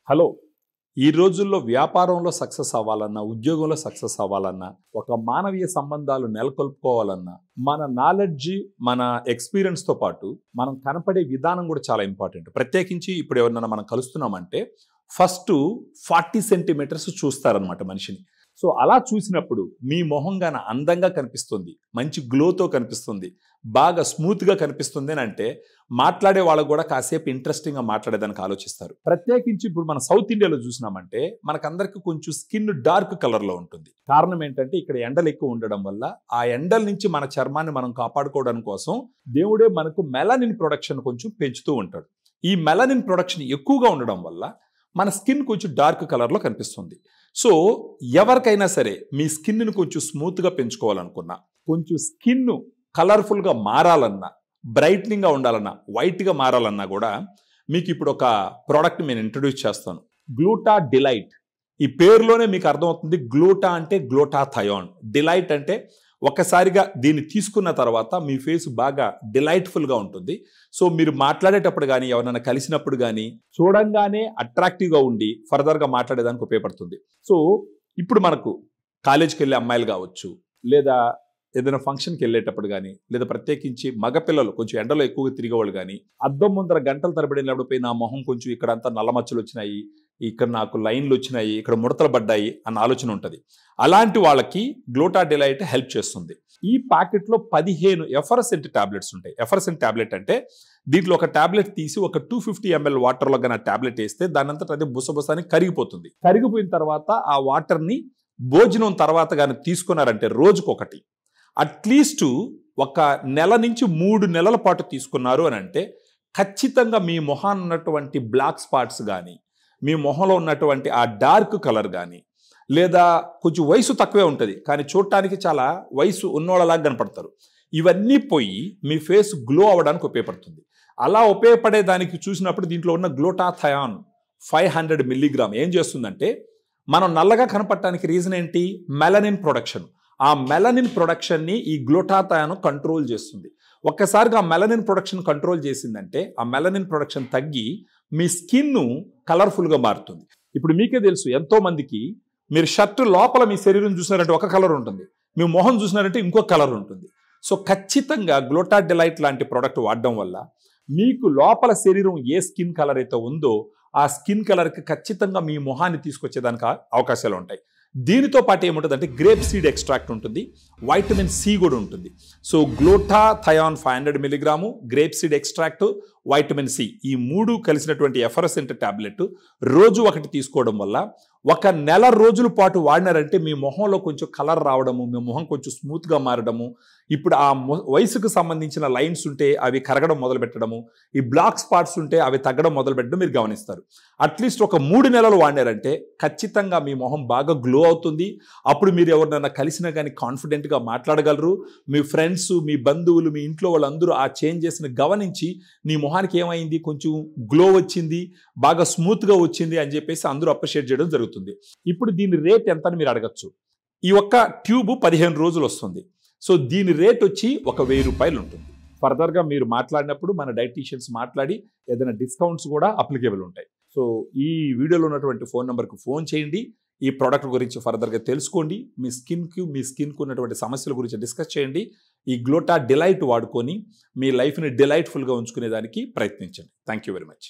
Hello ఈ రోజుల్లో వ్యాపారంలో సక్సెస్ అవ్వాలన్నా ఉద్యోగంలో సక్సెస్ అవ్వాలన్నా ఒక మానవీయ సంబంధాలు నెలకొల్పుకోవాలన్నా మన నాలెడ్జ్ మన ఎక్స్పీరియన్స్తో పాటు మనం కనపడే విధానం కూడా చాలా ఇంపార్టెంట్. ప్రత్యేకించి ఇప్పుడు ఎవరినైనా మనం కలుస్తున్నామంటే ఫస్ట్ 40 సెంటీమీటర్స్ చూస్తారనమాట మనిషిని. సో అలా చూసినప్పుడు మీ మొహం గాన అందంగా కనిపిస్తుంది, మంచి గ్లోతో కనిపిస్తుంది, బాగా స్మూత్గా కనిపిస్తుంది అని అంటే మాట్లాడే వాళ్ళకు కూడా కాసేపు ఇంట్రెస్టింగ్గా మాట్లాడేదానికి ఆలోచిస్తారు. ప్రత్యేకించి ఇప్పుడు మన సౌత్ ఇండియాలో చూసినామంటే మనకందరికి కొంచెం స్కిన్ డార్క్ కలర్లో ఉంటుంది. కారణం ఏంటంటే ఇక్కడ ఎండలు ఎక్కువ ఉండడం వల్ల ఆ ఎండల నుంచి మన చర్మాన్ని మనం కాపాడుకోవడం కోసం దేవుడే మనకు మెలనిన్ ప్రొడక్షన్ కొంచెం పెంచుతూ ఉంటాడు. ఈ మెలనిన్ ప్రొడక్షన్ ఎక్కువగా ఉండడం వల్ల మన స్కిన్ కొంచెం డార్క్ కలర్లో కనిపిస్తుంది. సో ఎవరికైనా సరే మీ స్కిన్ను కొంచెం స్మూత్గా పెంచుకోవాలనుకున్నా, కొంచెం స్కిన్ కలర్ఫుల్గా మారాలన్నా, బ్రైట్నింగ్గా ఉండాలన్నా, వైట్గా మారాలన్నా కూడా మీకు ఇప్పుడు ఒక ప్రోడక్ట్ నేను ఇంట్రడ్యూస్ చేస్తాను. గ్లూటా డిలైట్. ఈ పేరులోనే మీకు అర్థమవుతుంది. గ్లూటా అంటే గ్లూటాథయోన్, డిలైట్ అంటే ఒక్కసారిగా దీన్ని తీసుకున్న తర్వాత మీ ఫేస్ బాగా డిలైట్ఫుల్గా ఉంటుంది. సో మీరు మాట్లాడేటప్పుడు కానీ ఎవరైనా కలిసినప్పుడు కానీ చూడంగానే అట్రాక్టివ్గా ఉండి ఫర్దర్గా మాట్లాడేదానికి ఉపయోగపడుతుంది. సో ఇప్పుడు మనకు కాలేజ్కి వెళ్ళే అమ్మాయిలు కావచ్చు, లేదా ఏదైనా ఫంక్షన్కి వెళ్ళేటప్పుడు కానీ, లేదా ప్రత్యేకించి మగపిల్లలు కొంచెం ఎండలో ఎక్కువగా తిరిగేవాళ్ళు కానీ అద్దం ముందర గంటల తరబడి పోయి నా మొహం కొంచెం ఇక్కడంతా నల్లమచ్చలు వచ్చినాయి, ఇక్కడ నాకు లైన్లు వచ్చినాయి, ఇక్కడ ముడతలు పడ్డాయి అన్న ఆలోచన ఉంటుంది. అలాంటి వాళ్ళకి గ్లూటా డిలైట్ హెల్ప్ చేస్తుంది. ఈ ప్యాకెట్లో 15 ఎఫర్సెంట్ టాబ్లెట్స్ ఉంటాయి. ఎఫర్సెంట్ టాబ్లెట్ అంటే దీంట్లో ఒక టాబ్లెట్ తీసి ఒక 250 ml వాటర్లో కానీ టాబ్లెట్ వేస్తే దాని అంతటా అదే బుసబుసాని కరిగిపోతుంది. కరిగిపోయిన తర్వాత ఆ వాటర్ని భోజనం తర్వాత కానీ తీసుకున్నారంటే రోజుకొకటి అట్లీస్ట్ ఒక నెల నుంచి 3 నెలల పాటు తీసుకున్నారు అని అంటే ఖచ్చితంగా మీ మొహాన్ని ఉన్నటువంటి బ్లాక్ స్పాట్స్ కానీ, మీ మొహంలో ఉన్నటువంటి ఆ డార్క్ కలర్ కానీ, లేదా కొంచెం వయసు తక్కువే ఉంటుంది కానీ చూడటానికి చాలా వయసు ఉన్నోళ్ళలాగా కనపడతారు, ఇవన్నీ పోయి మీ ఫేస్ గ్లో అవ్వడానికి ఉపయోగపడుతుంది. అలా ఉపయోగపడేదానికి చూసినప్పుడు దీంట్లో ఉన్న గ్లూటాథయాన్ 500 mg ఏం చేస్తుందంటే మనం నల్లగా కనపడటానికి రీజన్ ఏంటి? Melanin production. ఆ మెలనిన్ ప్రొడక్షన్ని ఈ గ్లూటాథయాన్ కంట్రోల్ చేస్తుంది. ఒక్కసారిగా ఆ మెలనిన్ ప్రొడక్షన్ కంట్రోల్ చేసిందంటే ఆ మెలనిన్ ప్రొడక్షన్ తగ్గి మీ స్కిన్ కలర్ఫుల్గా మారుతుంది. ఇప్పుడు మీకే తెలుసు, ఎంతో మందికి మీరు షర్ట్ లోపల మీ శరీరం చూసినారంటే ఒక కలర్ ఉంటుంది, మీ మొహం చూసినారంటే ఇంకో కలర్ ఉంటుంది. సో ఖచ్చితంగా గ్లూటా డిలైట్ లాంటి ప్రోడక్ట్ వాడడం వల్ల మీకు లోపల శరీరం ఏ స్కిన్ కలర్ అయితే ఉందో ఆ స్కిన్ కలర్కి ఖచ్చితంగా మీ మొహాన్ని తీసుకొచ్చేదానికి అవకాశాలు ఉంటాయి. దీనితో పాటు ఏముంటుందంటే గ్రేప్ సీడ్ ఎక్స్ట్రాక్ట్ ఉంటుంది, వైటమిన్ సి కూడా ఉంటుంది. So glutathione 500 mg, grape seed extract, vitamin C, ఈ 3 కలిసినటువంటి ఎఫర్సెంట్ టాబ్లెట్ రోజు ఒకటి తీసుకోవడం వల్ల ఒక నెల రోజుల పాటు వాడినారంటే మీ మొహంలో కొంచెం కలర్ రావడము, మీ మొహం కొంచెం స్మూత్గా మారడము, ఇప్పుడు ఆ వయసుకు సంబంధించిన లైన్స్ ఉంటే అవి కరగడం మొదలు పెట్టడము, ఈ బ్లాక్ స్పాట్స్ ఉంటే అవి తగ్గడం మొదలు పెట్టడం మీరు గమనిస్తారు. అట్లీస్ట్ ఒక 3 నెలలు వాడినారంటే ఖచ్చితంగా మీ మొహం బాగా గ్లో అవుతుంది. అప్పుడు మీరు ఎవరినైనా కలిసినా కానీ కాన్ఫిడెంట్గా మాట్లాడగలరు. మీ ఫ్రెండ్స్, మీ బంధువులు, మీ ఇంట్లో వాళ్ళందరూ ఆ చేంజెస్ని గమనించి నీ మొహానికి ఏమైంది, కొంచెం గ్లో వచ్చింది, బాగా స్మూత్గా వచ్చింది అని చెప్పేసి అందరూ అప్రిషియేట్ చేయడం జరుగుతుంది. ఇప్పుడు దీని రేట్ ఎంత అని మీరు అడగచ్చు. ఈ ఒక్క ట్యూబ్ 15 రోజులు వస్తుంది. సో దీని రేట్ వచ్చి ఒక 1000 రూపాయలు ఉంటుంది. ఫర్దర్గా మీరు మాట్లాడినప్పుడు మన డైటీషియన్స్ మాట్లాడి ఏదైనా డిస్కౌంట్స్ కూడా అప్లికేబుల్ ఉంటాయి. సో ఈ వీడియోలో ఉన్నటువంటి ఫోన్ నెంబర్కి ఫోన్ చేయండి, ఈ ప్రోడక్ట్ గురించి ఫర్దర్గా తెలుసుకోండి, మీ స్కిన్కు ఉన్నటువంటి సమస్యల గురించి డిస్కస్ చేయండి. ఈ గ్లూటా డిలైట్ వాడుకొని మీ లైఫ్ని డిలైట్ఫుల్గా ఉంచుకునేదానికి ప్రయత్నించండి. Thank you very much.